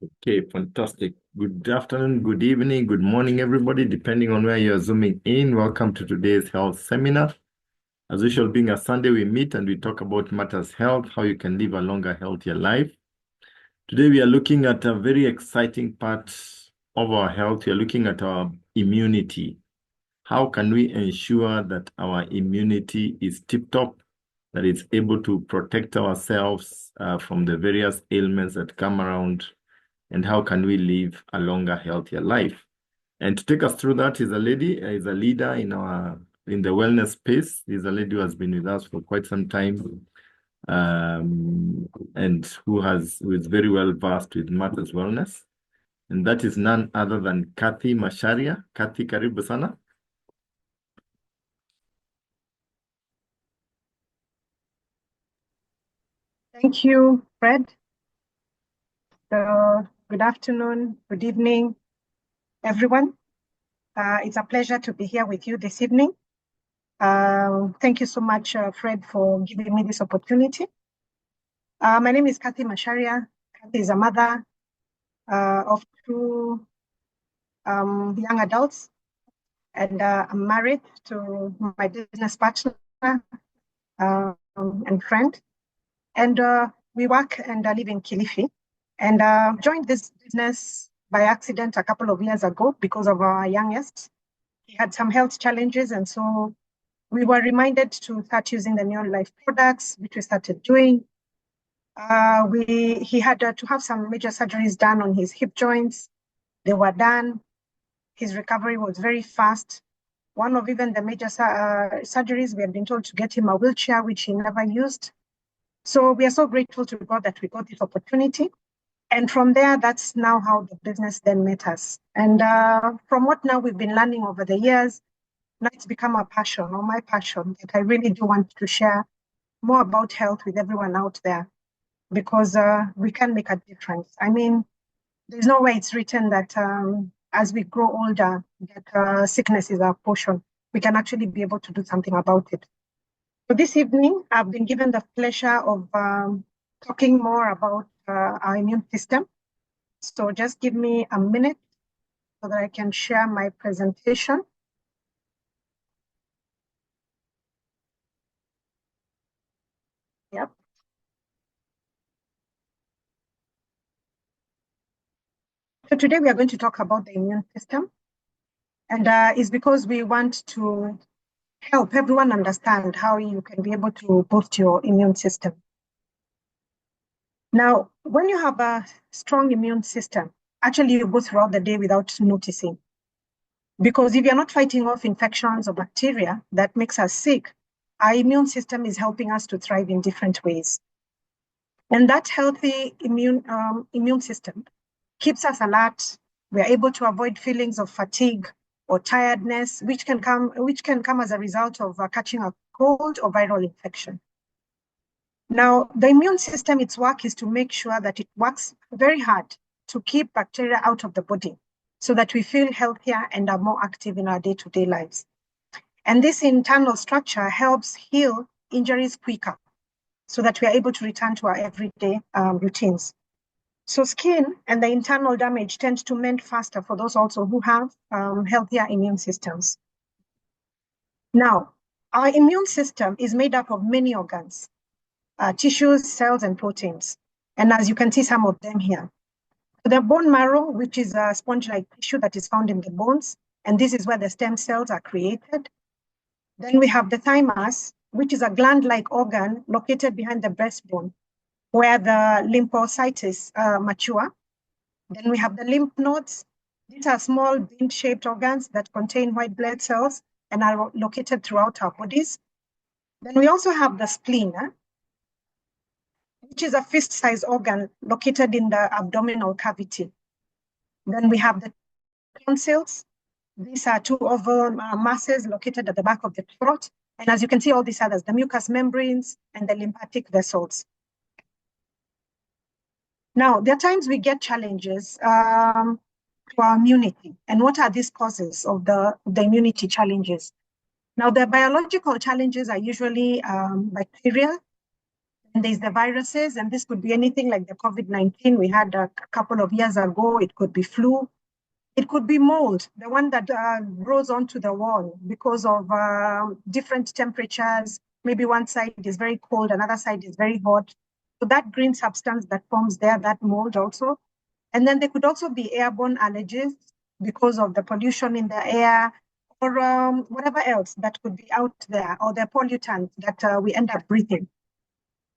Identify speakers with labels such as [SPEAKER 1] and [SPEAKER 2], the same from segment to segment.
[SPEAKER 1] Okay, fantastic. Good afternoon, good evening, good morning, everybody, depending on where you're zooming in. Welcome to today's health seminar. As usual, being a Sunday, we meet and we talk about matters health, how you can live a longer, healthier life. Today, we are looking at a very exciting part of our health. We are looking at our immunity. How can we ensure that our immunity is tip-top, that it's able to protect ourselves from the various ailments that come around, and how can we live a longer, healthier life? And to take us through that is a lady, is a leader in the wellness space. Is a lady who has been with us for quite some time, and who is very well versed with matters wellness. And that is none other than Cathy Macharia. Cathy, karibu sana.
[SPEAKER 2] Thank you, Fred. Good afternoon, good evening, everyone. It's a pleasure to be here with you this evening. Thank you so much, Fred, for giving me this opportunity. My name is Cathy Macharia. Cathy is a mother of two young adults, and I'm married to my business partner and friend. And we work and live in Kilifi. And joined this business by accident a couple of years ago because of our youngest. He had some health challenges, and so we were reminded to start using the Neolife products, which we started doing. He had to have some major surgeries done on his hip joints. They were done. His recovery was very fast. One of even the major surgeries, we had been told to get him a wheelchair, which he never used. So we are so grateful to God that we got this opportunity. And from there, that's now how the business then met us. And from what now we've been learning over the years, now it's become a passion, or my passion, that I really do want to share more about health with everyone out there, because we can make a difference. I mean, there's no way it's written that as we grow older, that sickness is our portion. We can actually be able to do something about it. So this evening, I've been given the pleasure of talking more about our immune system. So just give me a minute so that I can share my presentation. Yep. So today we are going to talk about the immune system. And it's because we want to help everyone understand how you can be able to boost your immune system. Now, when you have a strong immune system, actually you go throughout the day without noticing. Because if you're not fighting off infections or bacteria that makes us sick, our immune system is helping us to thrive in different ways. And that healthy immune system keeps us alert. We're able to avoid feelings of fatigue or tiredness, which can come as a result of catching a cold or viral infection. Now, the immune system, its work is to make sure that it works very hard to keep bacteria out of the body so that we feel healthier and are more active in our day-to-day lives. And this internal structure helps heal injuries quicker so that we are able to return to our everyday routines. So skin and the internal damage tends to mend faster for those also who have healthier immune systems. Now, our immune system is made up of many organs, tissues, cells, and proteins. And as you can see some of them here. The bone marrow, which is a sponge-like tissue that is found in the bones, and this is where the stem cells are created. Then we have the thymus, which is a gland-like organ located behind the breastbone, where the lymphocytes mature. Then we have the lymph nodes. These are small bean-shaped organs that contain white blood cells and are located throughout our bodies. Then we also have the spleen, which is a fist-sized organ located in the abdominal cavity. Then we have the tonsils. These are two oval masses located at the back of the throat. And as you can see, all these others, the mucous membranes and the lymphatic vessels. Now, there are times we get challenges to our immunity. And what are these causes of the immunity challenges? Now, the biological challenges are usually bacterial. And there's the viruses, and this could be anything like the COVID-19 we had a couple of years ago. It could be flu. It could be mold, the one that grows onto the wall because of different temperatures. Maybe one side is very cold, another side is very hot. So that green substance that forms there, that mold also. And then there could also be airborne allergies because of the pollution in the air or whatever else that could be out there, or the pollutants that we end up breathing.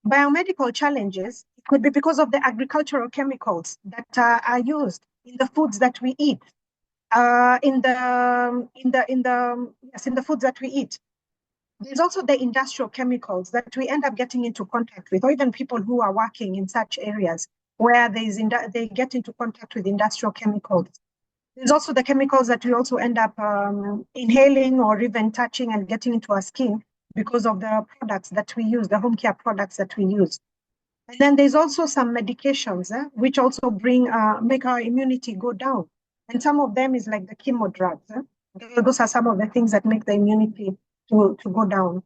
[SPEAKER 2] Biomedical challenges could be because of the agricultural chemicals that are used in the foods that we eat, in the foods that we eat. There's also the industrial chemicals that we end up getting into contact with, or even people who are working in such areas where they get into contact with industrial chemicals. There's also the chemicals that we also end up inhaling or even touching and getting into our skin because of the products that we use, the home care products that we use. And then there's also some medications which also make our immunity go down. And some of them is like the chemo drugs. Those are some of the things that make the immunity to go down.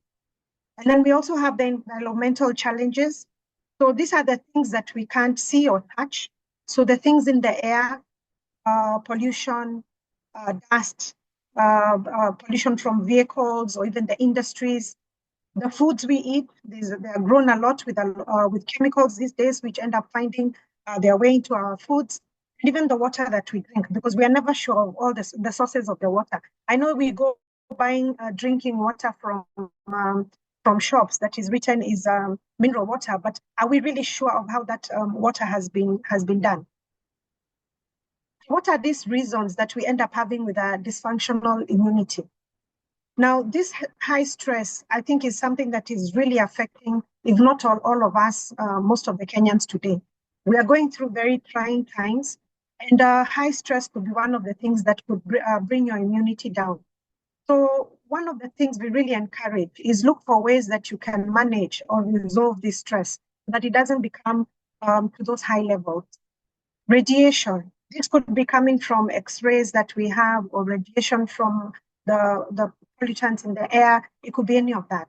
[SPEAKER 2] And then we also have the environmental challenges. So these are the things that we can't see or touch. So the things in the air, pollution, dust, pollution from vehicles or even the industries. The foods we eat, they are grown a lot with chemicals these days, which end up finding their way into our foods, and even the water that we drink, because we are never sure of all the sources of the water. I know we go buying drinking water from shops that is written is mineral water, but are we really sure of how that water has been done? What are these reasons that we end up having with a dysfunctional immunity? Now, this high stress, I think, is something that is really affecting, if not all of us, most of the Kenyans today. We are going through very trying times, and high stress could be one of the things that could bring your immunity down. So one of the things we really encourage is look for ways that you can manage or resolve this stress, so that it doesn't become to those high levels. Radiation. This could be coming from X-rays that we have, or radiation from the pollutants in the air. It could be any of that.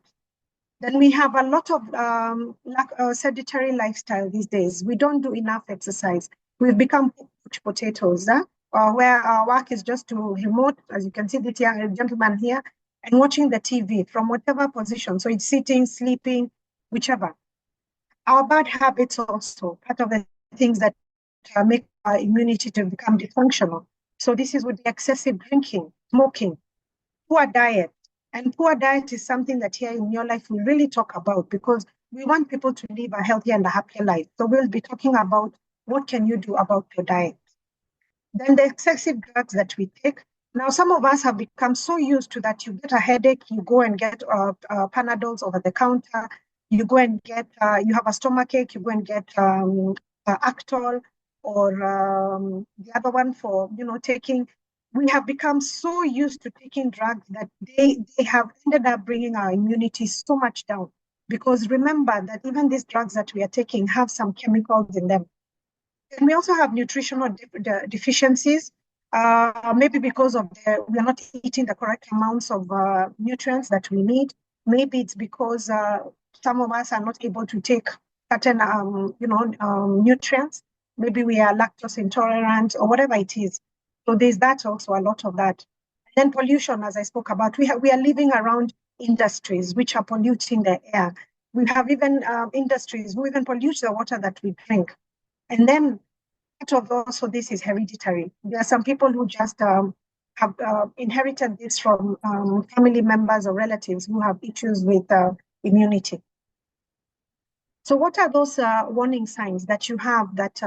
[SPEAKER 2] Then we have a lot of sedentary lifestyle these days. We don't do enough exercise. We've become potatoes, where our work is just to remote, as you can see the gentleman here, and watching the TV from whatever position. So it's sitting, sleeping, whichever. Our bad habits also, part of the things that make our immunity to become dysfunctional. So this is with the excessive drinking, smoking, poor diet. And poor diet is something that here in Neolife we really talk about, because we want people to live a healthier and a happier life. So we'll be talking about what can you do about your diet. Then the excessive drugs that we take. Now, some of us have become so used to that. You get a headache, you go and get Panadols over the counter. You go and get, you have a stomachache, you go and get Actol, or the other one for, taking. We have become so used to taking drugs that they have ended up bringing our immunity so much down. Because remember that even these drugs that we are taking have some chemicals in them. And we also have nutritional deficiencies, maybe because of we are not eating the correct amounts of nutrients that we need. Maybe it's because some of us are not able to take certain, nutrients. Maybe we are lactose intolerant or whatever it is. So there's that also, a lot of that. And then pollution, as I spoke about, we are living around industries which are polluting the air. We have even industries who even pollute the water that we drink. And then part of also this is hereditary. There are some people who just have inherited this from family members or relatives who have issues with immunity. So what are those warning signs that you have that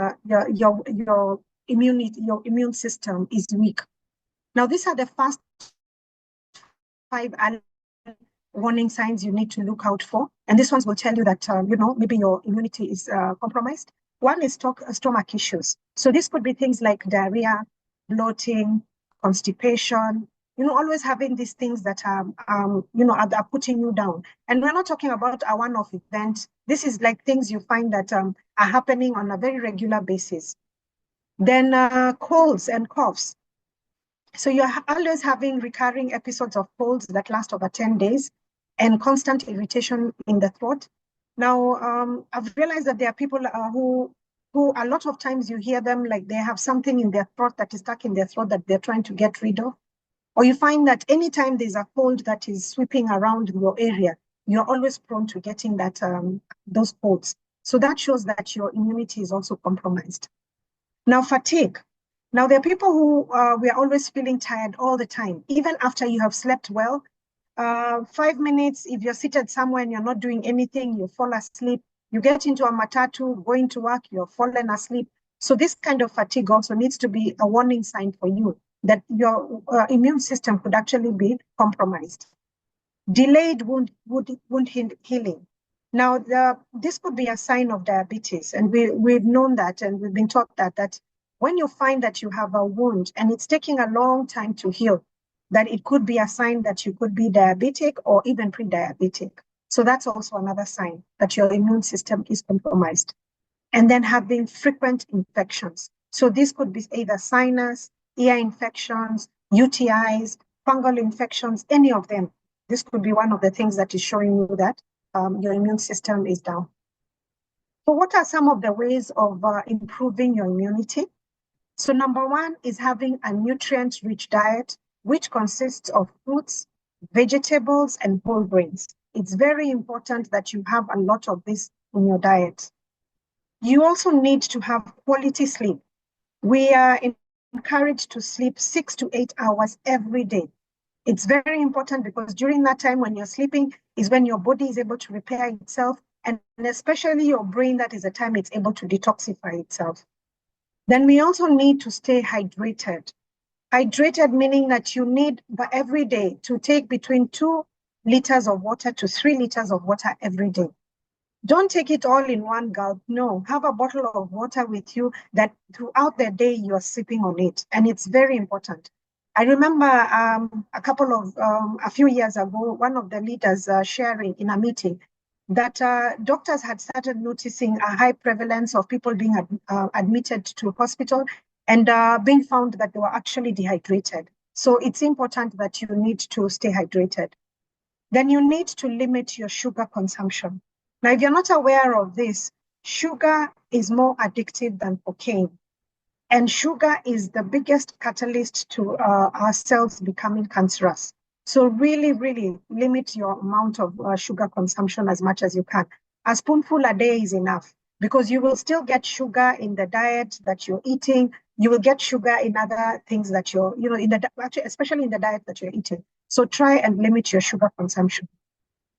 [SPEAKER 2] your immune system is weak? Now, these are the first 5 warning signs you need to look out for. And these ones will tell you that, maybe your immunity is compromised. One is stomach issues. So this could be things like diarrhea, bloating, constipation, always having these things that are putting you down. And we're not talking about a one-off event. This is like things you find that are happening on a very regular basis. Then colds and coughs. So you're always having recurring episodes of colds that last over 10 days and constant irritation in the throat. Now, I've realized that there are people who a lot of times you hear them like they have something in their throat that is stuck in their throat that they're trying to get rid of. Or you find that anytime there's a cold that is sweeping around your area, you're always prone to getting that those colds. So that shows that your immunity is also compromised. Now, fatigue. Now, there are people who we are always feeling tired all the time, even after you have slept well. 5 minutes, if you're seated somewhere and you're not doing anything, you fall asleep. You get into a matatu, going to work, you're fallen asleep. So this kind of fatigue also needs to be a warning sign for you that your immune system could actually be compromised. Delayed wound healing. Now, this could be a sign of diabetes, and we've known that, and we've been taught that when you find that you have a wound and it's taking a long time to heal, that it could be a sign that you could be diabetic or even pre-diabetic. So that's also another sign that your immune system is compromised. And then having frequent infections. So this could be either sinus, ear infections, UTIs, fungal infections, any of them. This could be one of the things that is showing you that your immune system is down. So what are some of the ways of improving your immunity? So number one is having a nutrient-rich diet, which consists of fruits, vegetables, and whole grains. It's very important that you have a lot of this in your diet. You also need to have quality sleep. We are encouraged to sleep 6 to 8 hours every day. It's very important because during that time when you're sleeping is when your body is able to repair itself, and especially your brain, that is the time it's able to detoxify itself. Then we also need to stay hydrated. Hydrated meaning that you need every day to take between 2 liters of water to 3 liters of water every day. Don't take it all in one gulp. No, have a bottle of water with you that throughout the day you are sipping on it. And it's very important. I remember a few years ago, one of the leaders sharing in a meeting that doctors had started noticing a high prevalence of people being admitted to hospital and being found that they were actually dehydrated. So it's important that you need to stay hydrated. Then you need to limit your sugar consumption. Now, if you're not aware of this, sugar is more addictive than cocaine. And sugar is the biggest catalyst to our cells becoming cancerous. So really, really limit your amount of sugar consumption as much as you can. A spoonful a day is enough because you will still get sugar in the diet that you're eating. You will get sugar in other things that you're, especially in the diet that you're eating. So try and limit your sugar consumption.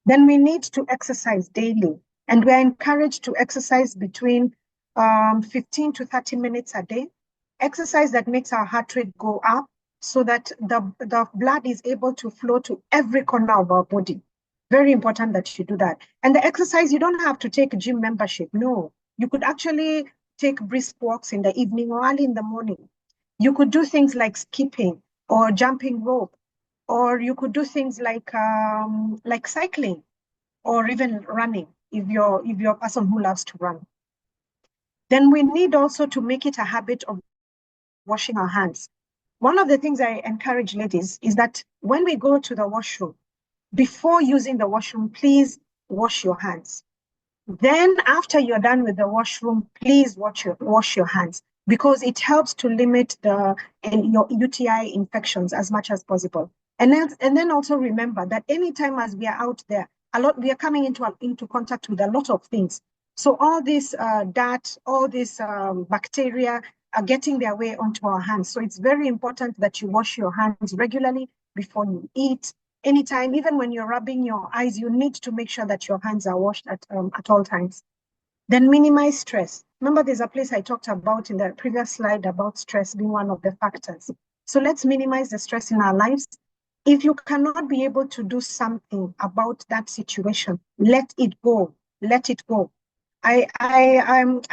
[SPEAKER 2] Then we need to exercise daily. And we're encouraged to exercise between 15 to 30 minutes a day. Exercise that makes our heart rate go up so that the blood is able to flow to every corner of our body. Very important that you do that. And the exercise, you don't have to take a gym membership. No, you could actually take brisk walks in the evening or early in the morning. You could do things like skipping or jumping rope, or you could do things like cycling or even running if you're a person who loves to run. Then we need also to make it a habit of washing our hands. One of the things I encourage ladies is that when we go to the washroom, before using the washroom, please wash your hands. Then after you're done with the washroom, please wash your hands because it helps to limit your UTI infections as much as possible. And then also remember that anytime as we are out there, we are coming into contact with a lot of things. So all this dirt, all this bacteria are getting their way onto our hands. So it's very important that you wash your hands regularly before you eat. Anytime, even when you're rubbing your eyes, you need to make sure that your hands are washed at all times. Then minimize stress. Remember, there's a place I talked about in the previous slide about stress being one of the factors. So let's minimize the stress in our lives. If you cannot be able to do something about that situation, let it go. Let it go. I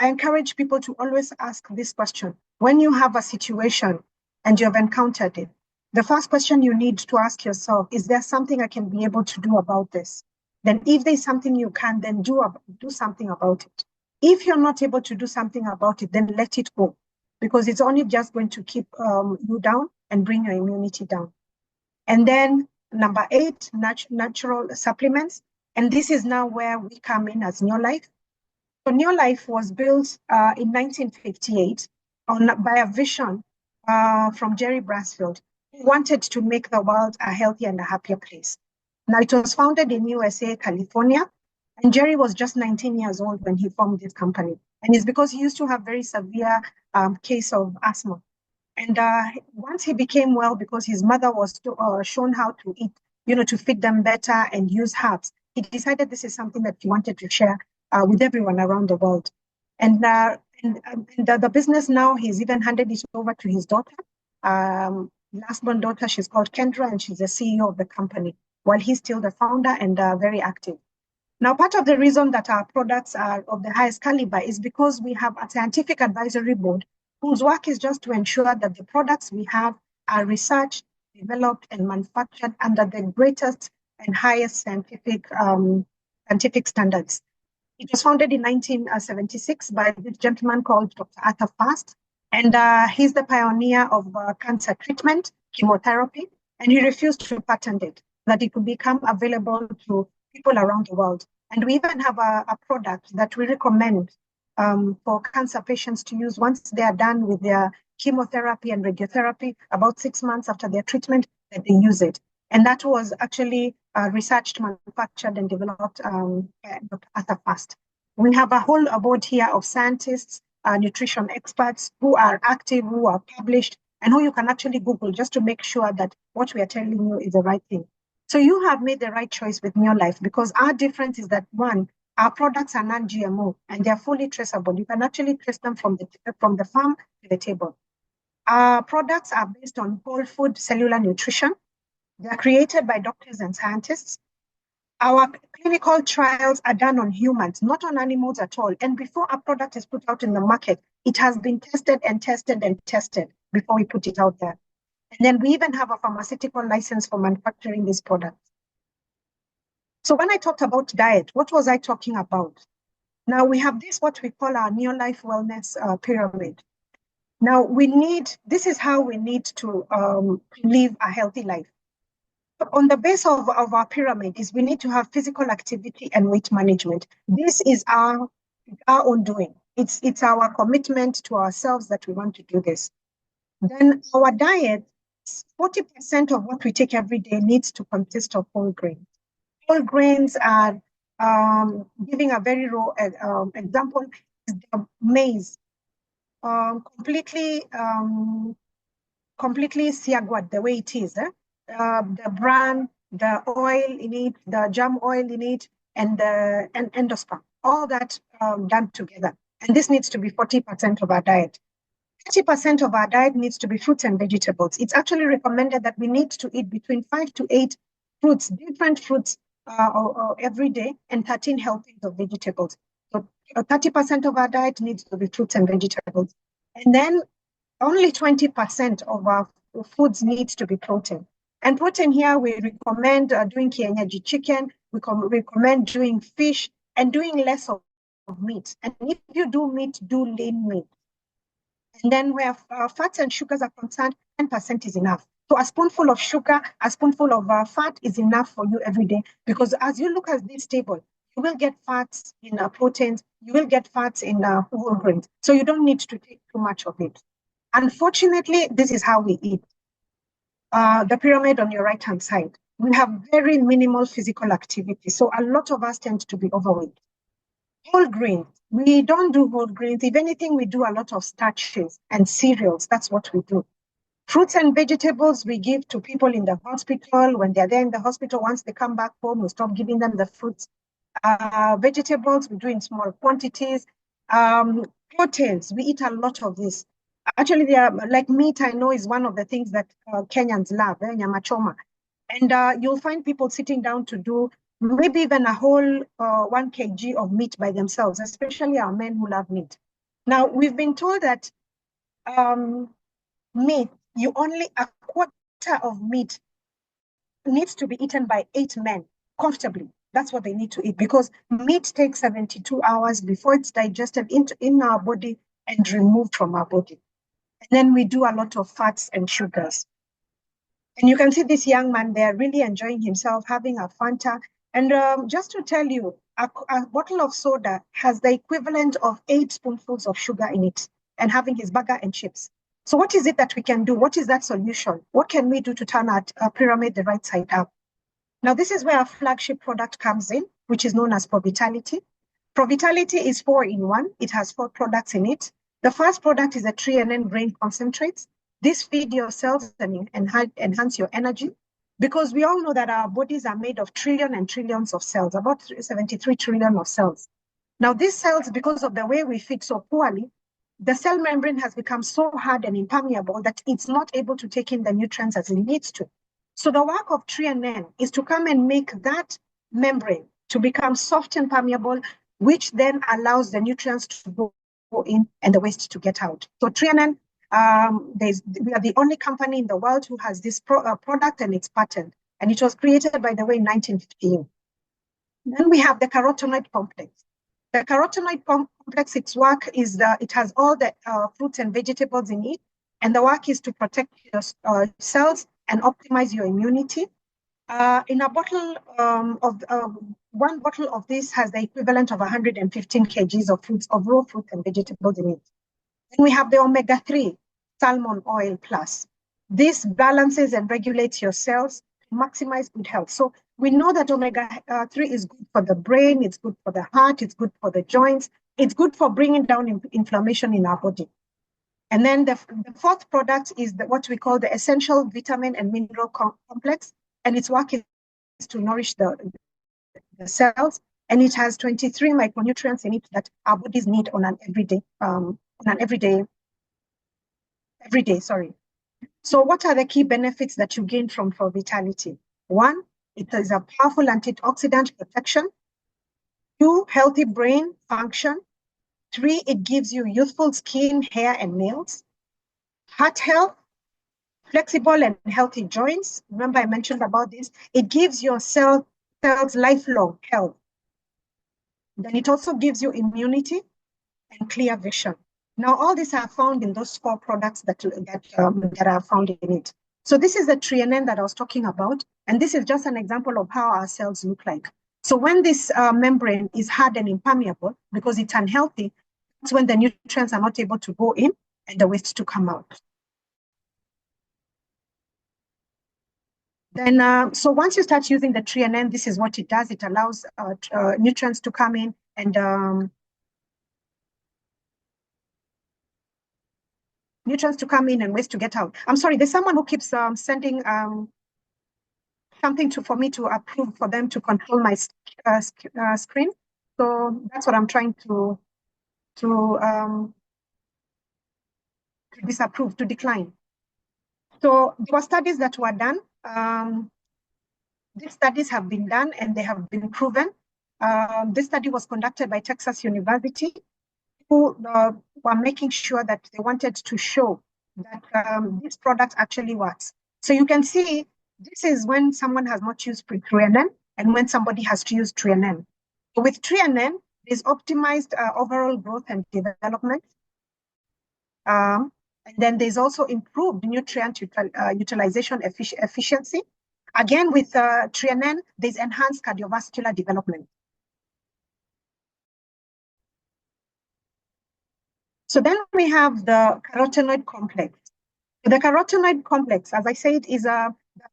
[SPEAKER 2] encourage people to always ask this question. When you have a situation and you've encountered it, the first question you need to ask yourself, is there something I can be able to do about this? Then if there's something you can, then do something about it. If you're not able to do something about it, then let it go because it's only just going to keep you down and bring your immunity down. And then number 8, natural supplements. And this is now where we come in as Neolife. So Neolife was built in 1958 by a vision from Jerry Brasfield, who wanted to make the world a healthier and a happier place. Now, it was founded in USA, California, and Jerry was just 19 years old when he formed this company. And it's because he used to have very severe case of asthma. And once he became well, because his mother was shown how to eat, to feed them better and use herbs, he decided this is something that he wanted to share with everyone around the world. And the business now, he's even handed it over to his daughter. Last born daughter, she's called Kendra, and she's the CEO of the company, while he's still the founder and very active. Now, part of the reason that our products are of the highest caliber is because we have a scientific advisory board whose work is just to ensure that the products we have are researched, developed, and manufactured under the greatest and highest scientific standards. It was founded in 1976 by this gentleman called Dr. Arthur Fast, and he's the pioneer of cancer treatment, chemotherapy, and he refused to patent it, that it could become available to people around the world. And we even have a product that we recommend for cancer patients to use once they are done with their chemotherapy and radiotherapy, about 6 months after their treatment, that they use it. And that was actually researched, manufactured, and developed at the past. We have a whole board here of scientists, nutrition experts who are active, who are published, and who you can actually Google just to make sure that what we are telling you is the right thing. So you have made the right choice with Neolife, because our difference is that, one, our products are non-GMO and they're fully traceable. You can actually trace them from the farm to the table. Our products are based on whole food cellular nutrition. They are created by doctors and scientists. Our clinical trials are done on humans, not on animals at all. And before a product is put out in the market, it has been tested and tested and tested before we put it out there. And then we even have a pharmaceutical license for manufacturing these products. So when I talked about diet, what was I talking about? Now we have this, what we call our Neolife Wellness Pyramid. Now this is how we need to live a healthy life. On the base of our pyramid is we need to have physical activity and weight management. This is our own doing. It's our commitment to ourselves that we want to do this. Then our diet, 40% of what we take every day needs to consist of whole grains. Whole grains are, giving a very raw example, is the maize, completely siagwad the way it is. The bran, the oil in it, the germ oil in it, and endosperm, all that done together. And this needs to be 40% of our diet. 30% of our diet needs to be fruits and vegetables. It's actually recommended that we need to eat between 5 to 8 fruits, different fruits every day, and 13 helpings of vegetables. So 30% of our diet needs to be fruits and vegetables. And then only 20% of our foods needs to be protein. And protein here, we recommend doing kienyeji chicken, we recommend doing fish, and doing less of meat. And if you do meat, do lean meat. And then where fats and sugars are concerned, 10% is enough. So a spoonful of sugar, a spoonful of fat is enough for you every day, because as you look at this table, you will get fats in proteins, you will get fats in whole grains. So you don't need to take too much of it. Unfortunately, this is how we eat. The pyramid on your right-hand side, we have very minimal physical activity. So a lot of us tend to be overweight. Whole grains, we don't do whole grains. If anything, we do a lot of starches and cereals. That's what we do. Fruits and vegetables we give to people in the hospital. When they're there in the hospital, once they come back home, we stop giving them the fruits. Vegetables we do in small quantities. Proteins, we eat a lot of this. Actually, they are like meat. I know is one of the things that Kenyans love, nyama choma. And you'll find people sitting down to do maybe even a whole 1 kg of meat by themselves, especially our men who love meat. Now, we've been told that meat, a quarter of meat needs to be eaten by 8 men comfortably. That's what they need to eat, because meat takes 72 hours before it's digested in our body and removed from our body. And then we do a lot of fats and sugars. And you can see this young man there really enjoying himself, having a Fanta. And just to tell you, a bottle of soda has the equivalent of 8 spoonfuls of sugar in it, and having his burger and chips. So what is it that we can do? What is that solution? What can we do to turn our pyramid the right side up? Now, this is where our flagship product comes in, which is known as Provitality. Provitality is 4-in-1. It has 4 products in it. The first product is a 3NN grain concentrates. This feed your cells and enhance your energy, because we all know that our bodies are made of trillions and trillions of cells, about 73 trillion of cells. Now, these cells, because of the way we feed so poorly, the cell membrane has become so hard and impermeable that it's not able to take in the nutrients as it needs to. So the work of 3NN is to come and make that membrane to become soft and permeable, which then allows the nutrients to go in and the waste to get out. So 3NN, we are the only company in the world who has this product, and it's patent. And it was created, by the way, in 1915. Then we have the carotenoid complex. The carotenoid complex, its work is it has all the fruits and vegetables in it, and the work is to protect your cells and optimize your immunity. In a bottle one bottle of this has the equivalent of 115 kgs of raw fruits and vegetables in it. Then we have the omega-3 salmon oil plus. This balances and regulates your cells to maximize good health. So we know that omega-3 is good for the brain, it's good for the heart, it's good for the joints, it's good for bringing down inflammation in our body. And then the fourth product is what we call the essential vitamin and mineral complex, and its work is to nourish the cells, and it has 23 micronutrients in it that our bodies need on an everyday. So what are the key benefits that you gain from Vitality? 1, it is a powerful antioxidant protection. 2, healthy brain function. 3, it gives you youthful skin, hair, and nails. Heart health, flexible and healthy joints. Remember I mentioned about this. It gives your cells lifelong health. Then it also gives you immunity and clear vision. Now, all these are found in those 4 products that are found in it. So this is the 3NN that I was talking about, and this is just an example of how our cells look like. So when this membrane is hard and impermeable, because it's unhealthy, that's when the nutrients are not able to go in and the waste to come out. Then, so once you start using the 3NN, this is what it does. It allows nutrients to come in and nutrients to come in and waste to get out. I'm sorry, there's someone who keeps sending something for me to approve for them to control my screen. So that's what I'm trying to disapprove, to decline. So there were studies that were done. These studies have been done and they have been proven. This study was conducted by Texas University, who were making sure that they wanted to show that this product actually works. So you can see this is when someone has not used 3NN and when somebody has to use 3NN. So with 3NN, there's optimized overall growth and development. And then there's also improved nutrient utilization efficiency. Again, with 3NN, there's enhanced cardiovascular development. So then we have the carotenoid complex. The carotenoid complex, as I said, is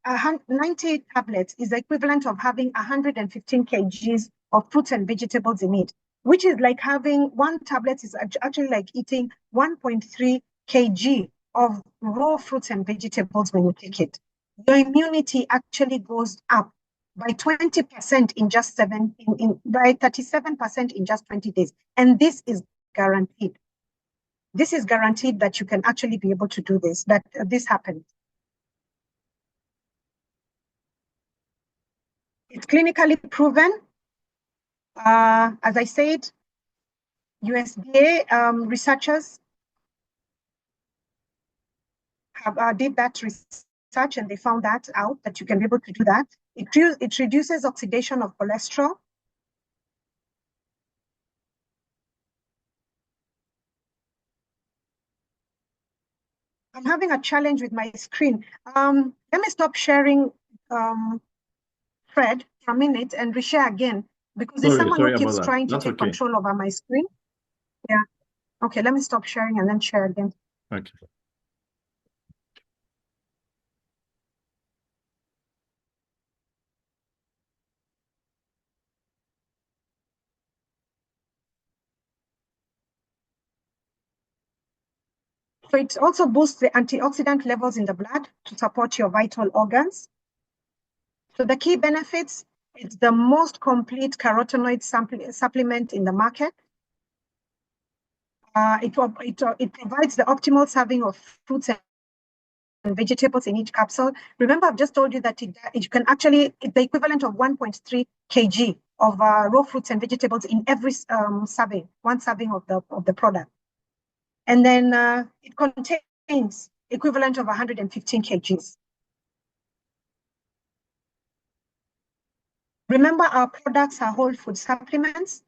[SPEAKER 2] 90 tablets is the equivalent of having 115 kgs of fruits and vegetables in it, which is like having 1 tablet is actually like eating 1.3 kg of raw fruits and vegetables when you take it. Your immunity actually goes up by 20% in just by 37% in just 20 days. And this is guaranteed. This is guaranteed that you can actually be able to do this, that this happens. It's clinically proven. As I said, USDA researchers have did that research and they found that out, that you can be able to do that. It reduces oxidation of cholesterol. I'm having a challenge with my screen. Let me stop sharing, Fred, for a minute and reshare again, because there's someone who keeps trying to take control over my screen. Yeah. Okay, let me stop sharing and then share again.
[SPEAKER 1] Okay.
[SPEAKER 2] So it also boosts the antioxidant levels in the blood to support your vital organs. So the key benefits, it's the most complete carotenoid supplement in the market. It provides the optimal serving of fruits and vegetables in each capsule. Remember, I've just told you that it can actually, it's the equivalent of 1.3 kg of raw fruits and vegetables in every serving, one serving of the product. And then it contains equivalent of 115 kgs. Remember, our products are whole food supplements.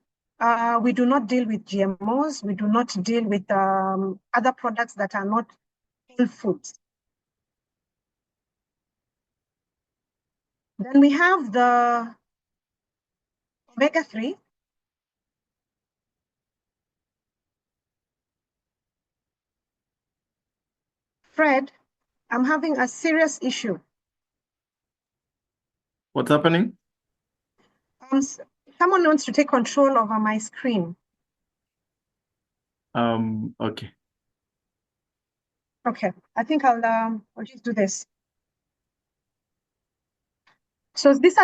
[SPEAKER 2] We do not deal with GMOs. We do not deal with other products that are not whole foods. Then we have the omega-3. Fred, I'm having a serious issue.
[SPEAKER 1] What's happening?
[SPEAKER 2] Someone wants to take control over my screen.
[SPEAKER 1] Okay.
[SPEAKER 2] Okay, I think I'll just do this. So this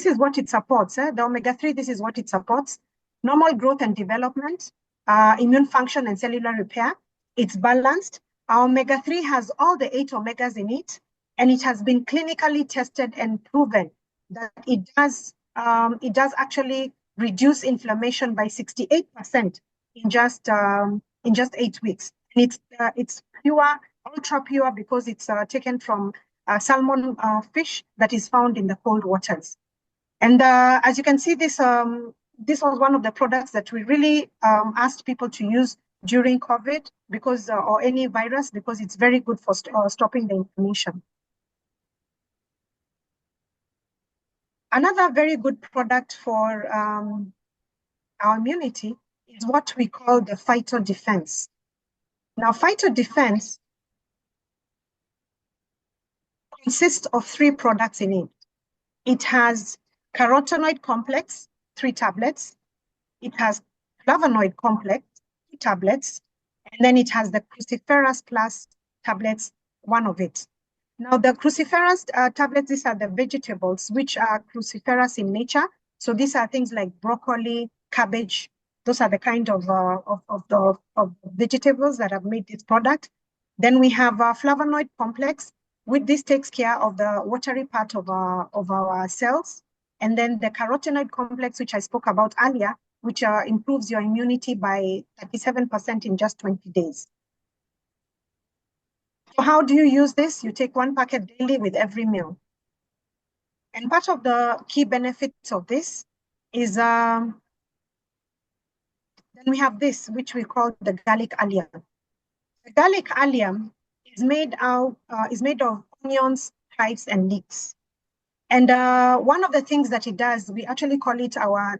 [SPEAKER 2] is what it supports. The omega-3, this is what it supports. Normal growth and development, immune function and cellular repair. It's balanced. Our omega-3 has all the 8 omegas in it, and it has been clinically tested and proven that it does actually reduce inflammation by 68% in just 8 weeks. And it's pure, ultra pure, because it's taken from salmon fish that is found in the cold waters. And as you can see, this was one of the products that we really asked people to use during COVID because or any virus, because it's very good for stopping the inflammation. Another very good product for our immunity is what we call the phytodefense. Now, phytodefense consists of 3 products in it. It has carotenoid complex, 3 tablets. It has flavonoid complex, 2 tablets. And then it has the cruciferous plus tablets, 1 of it. Now, the cruciferous tablets, these are the vegetables which are cruciferous in nature. So these are things like broccoli, cabbage. Those are the kind of vegetables that have made this product. Then we have flavonoid complex. This takes care of the watery part of our cells. And then the carotenoid complex, which I spoke about earlier, which improves your immunity by 37% in just 20 days. So how do you use this? You take 1 packet daily with every meal. And part of the key benefits of this is then we have this, which we call the garlic allium. The garlic allium is made of onions, chives, and leeks. And one of the things that it does, we actually call it our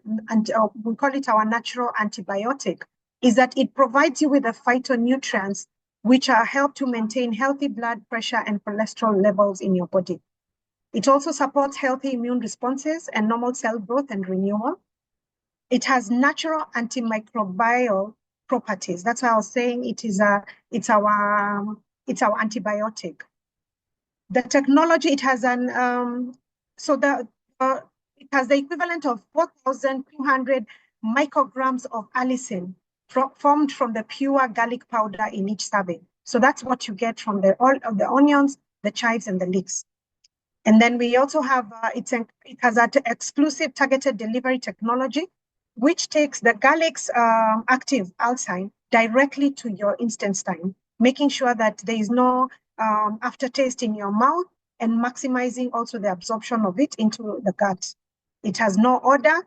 [SPEAKER 2] natural antibiotic, is that it provides you with the phytonutrients which help to maintain healthy blood pressure and cholesterol levels in your body. It also supports healthy immune responses and normal cell growth and renewal. It has natural antimicrobial properties. That's why I was saying it's our antibiotic. The technology, it has it has the equivalent of 4,200 micrograms of allicin formed from the pure garlic powder in each serving. So that's what you get from the onions, the chives, and the leeks. And then we also have it has an exclusive targeted delivery technology, which takes the garlic's active allicin directly to your intestine, making sure that there is no aftertaste in your mouth, and maximizing also the absorption of it into the gut. It has no odor,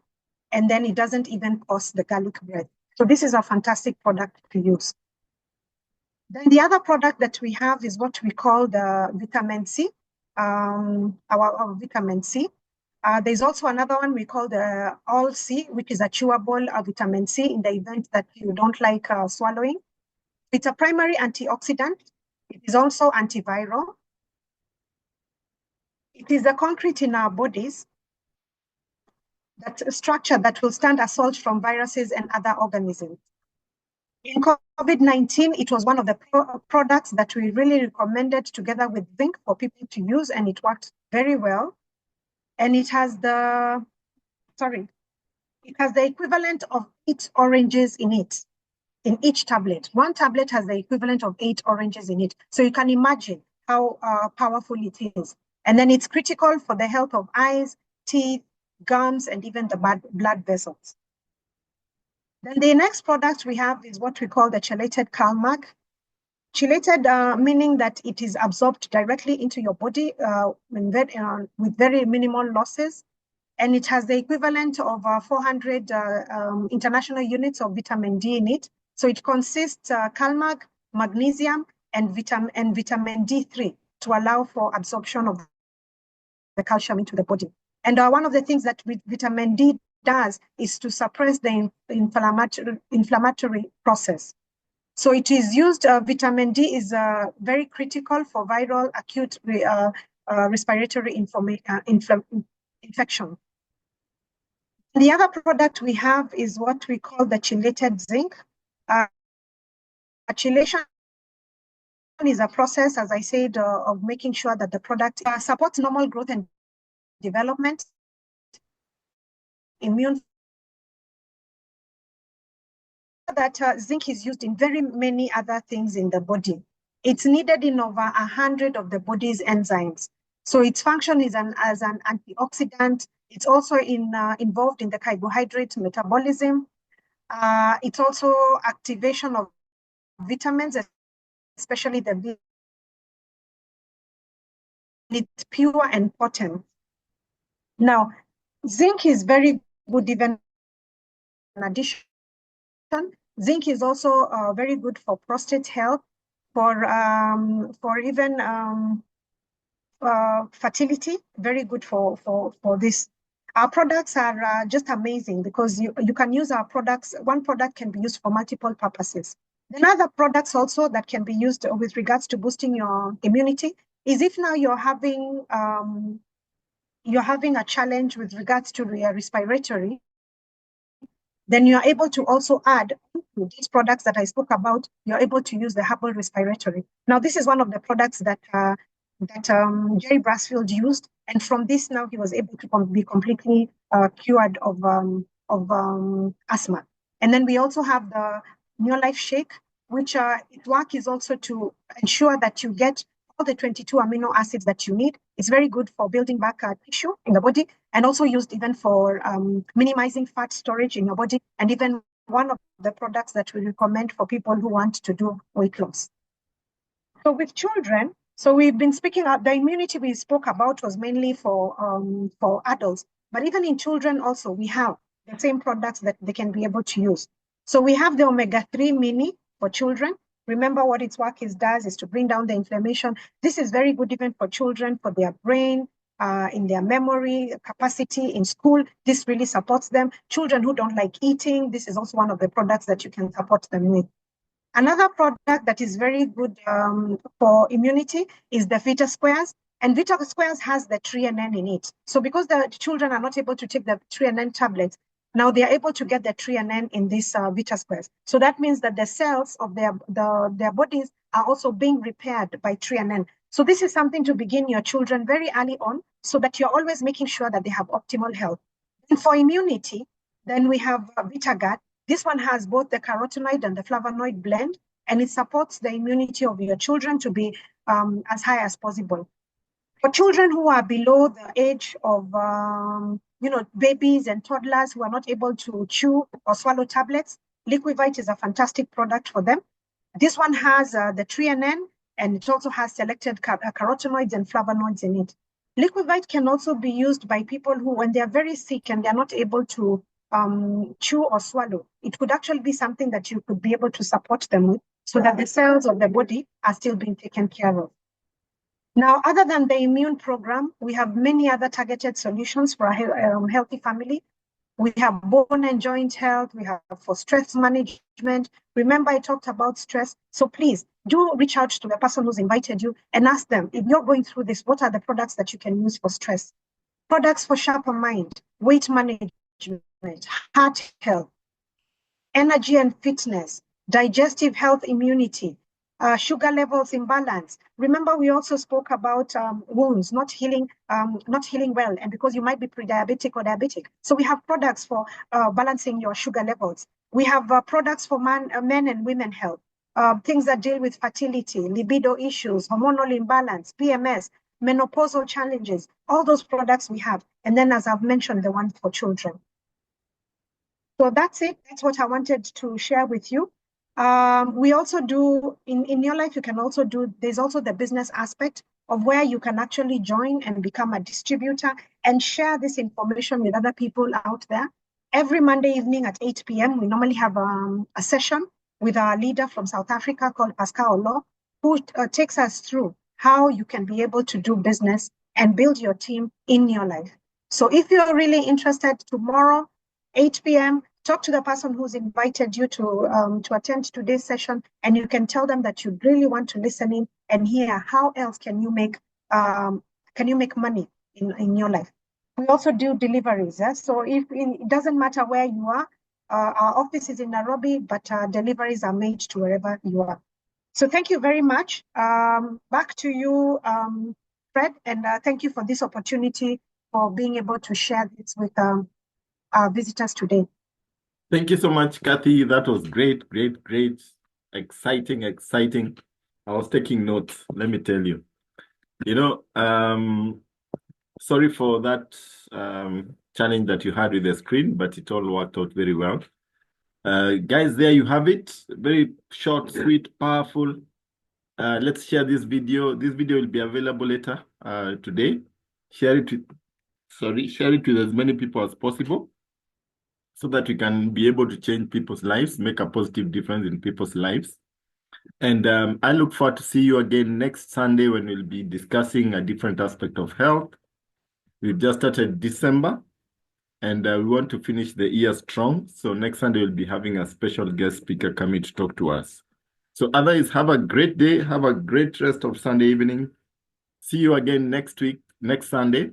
[SPEAKER 2] and then it doesn't even cause the garlic breath. So this is a fantastic product to use. Then the other product that we have is what we call the vitamin C, our vitamin C. There's also another one we call the All C, which is a chewable vitamin C in the event that you don't like swallowing. It's a primary antioxidant. It is also antiviral. It is the concrete in our bodies, that structure that will stand assault from viruses and other organisms. In COVID-19, it was one of the products that we really recommended together with zinc for people to use, and it worked very well. And it has the equivalent of 8 oranges in it, in each tablet. One tablet has the equivalent of 8 oranges in it. So you can imagine how powerful it is. And then it's critical for the health of eyes, teeth, gums, and even the blood vessels. Then the next product we have is what we call the chelated CalMag. Chelated meaning that it is absorbed directly into your body with very minimal losses. And it has the equivalent of 400 international units of vitamin D in it. So it consists CalMag, magnesium, and vitamin D3 to allow for absorption of the calcium into the body. And one of the things that vitamin D does is to suppress the inflammatory process. So it is used, vitamin D is very critical for viral acute respiratory infection. The other product we have is what we call the chelated zinc. Chelation is a process, as I said, of making sure that the product supports normal growth and development, immune. That zinc is used in very many other things in the body. It's needed in over 100 of the body's enzymes. So its function is as an antioxidant. It's also involved in the carbohydrate metabolism. It's also activation of vitamins, especially the. It's pure and potent. Now, zinc is very good even in addition. Zinc is also very good for prostate health, for even fertility, very good for this. Our products are just amazing because you can use our products. One product can be used for multiple purposes. Then other products also that can be used with regards to boosting your immunity is if now you're having a challenge with regards to your respiratory, then you are able to also add to these products that I spoke about, you're able to use the herbal respiratory. Now, this is one of the products that Jerry Brasfield used. And from this now, he was able to be completely cured of asthma. And then we also have the Neolife Shake, which its work is also to ensure that you get all the 22 amino acids that you need. It's very good for building back tissue in the body, and also used even for minimizing fat storage in your body, and even one of the products that we recommend for people who want to do weight loss. So with children, so we've been speaking about the immunity we spoke about was mainly for adults, but even in children also we have the same products that they can be able to use. So we have the omega-3 mini for children. Remember what its work does is to bring down the inflammation. This is very good even for children, for their brain, in their memory capacity in school. This really supports them. Children who don't like eating, this is also one of the products that you can support them with. Another product that is very good for immunity is the Vita Squares. And Vita Squares has the Trianen in it. So because the children are not able to take the Trianen tablets, now they are able to get the Trianen in these Vita Squares. So that means that the cells of their bodies are also being repaired by Trianen. So this is something to begin your children very early on, so that you're always making sure that they have optimal health. And for immunity, then we have VitaGuard. This one has both the carotenoid and the flavonoid blend, and it supports the immunity of your children to be as high as possible. For children who are below the age of, babies and toddlers who are not able to chew or swallow tablets, Liquivite is a fantastic product for them. This one has the Trianen, and it also has selected carotenoids and flavonoids in it. Liquivite can also be used by people who, when they are very sick and they're not able to chew or swallow, it could actually be something that you could be able to support them with, so that the cells of the body are still being taken care of. Now, other than the immune program, we have many other targeted solutions for a healthy family. We have bone and joint health. We have for stress management. Remember, I talked about stress. So please do reach out to the person who's invited you and ask them, if you're going through this, what are the products that you can use for stress? Products for sharper mind, weight management, heart health, energy and fitness, digestive health, immunity, sugar levels imbalance. Remember, we also spoke about wounds not healing well, and because you might be pre-diabetic or diabetic. So we have products for balancing your sugar levels. We have products for men and women health, things that deal with fertility, libido issues, hormonal imbalance, PMS, menopausal challenges. All those products we have. And then, as I've mentioned, the one for children. So that's it. That's what I wanted to share with you. We also do, in Neolife, you can also do, there's also the business aspect of where you can actually join and become a distributor and share this information with other people out there. Every Monday evening at 8 p.m., we normally have a session with our leader from South Africa called Pascal Olo, who takes us through how you can be able to do business and build your team in Neolife. So if you're really interested, tomorrow, 8 p.m., talk to the person who's invited you to attend today's session, and you can tell them that you really want to listen in and hear how else can you make money in your life. We also do deliveries. So it doesn't matter where you are, our office is in Nairobi, but deliveries are made to wherever you are. So thank you very much. Back to you, Fred, and thank you for this opportunity for being able to share this with our visitors today.
[SPEAKER 1] Thank you so much, Cathy. That was great, great, great. Exciting, exciting. I was taking notes, let me tell you. Sorry for that challenge that you had with the screen, but it all worked out very well. Guys, there you have it. Very short, sweet, powerful. Let's share this video. This video will be available later today. Share it with as many people as possible, so that we can be able to change people's lives, make a positive difference in people's lives. And I look forward to see you again next Sunday when we'll be discussing a different aspect of health. We've just started December, and we want to finish the year strong. So next Sunday, we'll be having a special guest speaker coming to talk to us. So otherwise, have a great day. Have a great rest of Sunday evening. See you again next week, next Sunday.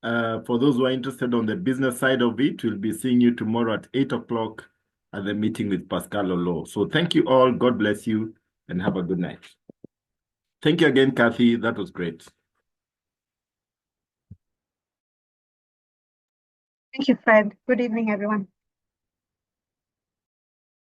[SPEAKER 1] For those who are interested on the business side of it, we'll be seeing you tomorrow at 8 o'clock at the meeting with Pascal Olo. So thank you all. God bless you and have a good night. Thank you again, Cathy. That was great.
[SPEAKER 2] Thank you, Fred. Good evening, everyone.